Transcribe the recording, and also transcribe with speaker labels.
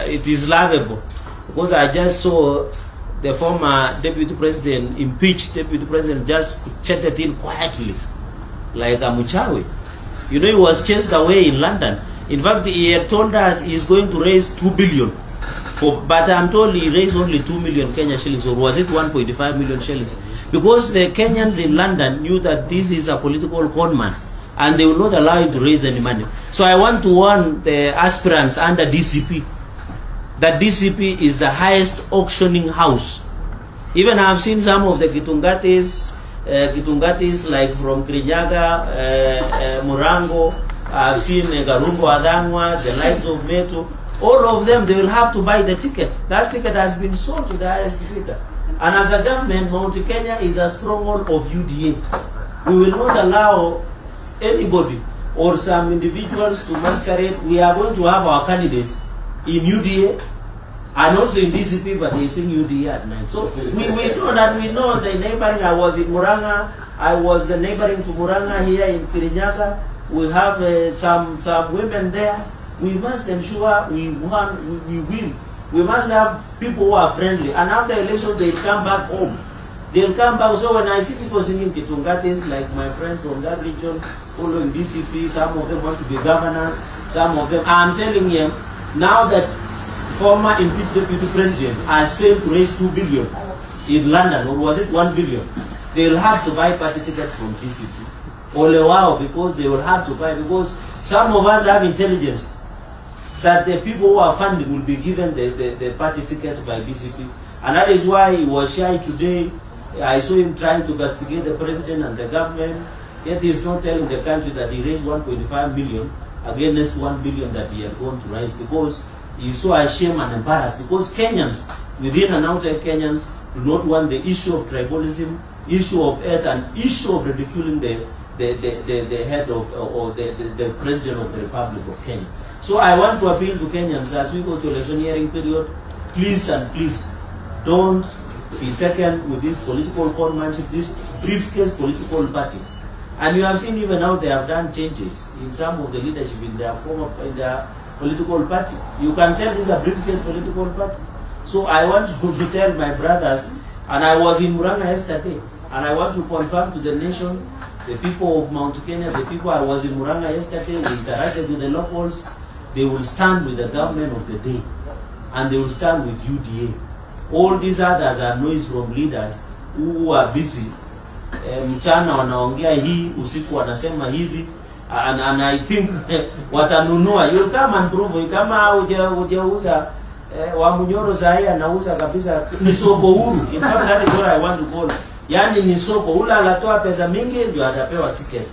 Speaker 1: it is laughable because I just saw the former deputy president, impeached deputy president, just chatted in quietly like a muchawi. You know, he was chased away in London. In fact, he had told us he's going to raise 2 billion. But I'm told he raised only 2 million Kenya shillings, or was it 1.5 million shillings? Because the Kenyans in London knew that this is a political conman, and they will not allow him to raise any money. So I want to warn the aspirants under DCP that DCP is the highest auctioning house. Even I've seen some of the Gitungatis like from Kirinyaga, Murango, I've seen Garungo Adangwa, the likes of Metu. All of them, they will have to buy the ticket. That ticket has been sold to the highest bidder. And as a government, Mount Kenya is a stronghold of UDA. We will not allow anybody or some individuals to masquerade. We are going to have our candidates in UDA and also in DCP, but they sing UDA at night. So we know that we know the neighboring. I was in Muranga. I was the neighboring to Muranga here in Kirinyaga. We have some women there. We must ensure we win. We must have people who are friendly. And after election, they'll come back home. They'll come back. So when I see people singing Kitungatis, like my friend from that region, following DCP, some of them want to be governors, some of them, I'm telling you, now that former impeached deputy president has failed to raise 2 billion in London, or was it 1 billion, they will have to buy party tickets from DCP. Ole wow, because they will have to buy, because some of us have intelligence that the people who are funding will be given the party tickets by DCP. And that is why he was shy today. I saw him trying to castigate the president and the government, yet he is not telling the country that he raised 1.5 million against 1 billion that he had gone to raise, because he is so ashamed and embarrassed, because Kenyans, within and outside Kenyans, do not want the issue of tribalism, issue of earth, and issue of ridiculing the head of, or the president of the Republic of Kenya. So I want to appeal to Kenyans as we go to electioneering period, please and please, don't be taken with this political conmanship, these briefcase political parties. And you have seen even now they have done changes in some of the leadership in their political party. You can tell this is a briefcase political party. So I want to tell my brothers, and I was in Muranga yesterday, and I want to confirm to the nation, the people of Mount Kenya, the people I was in Muranga yesterday, we interacted with the locals. They will stand with the government of the day, and they will stand with UDA. All these others are noise from leaders who are busy. Mchana wanaongea hii, usiku wanasema hivi, and I think watanunua. You come and prove, kama hujauza wa Munyoro sahi anauza kabisa, ni soko huru. In fact, that is what I want to call. Yani ni soko, ula anatoa pesa mingi ndio atapewa ticket.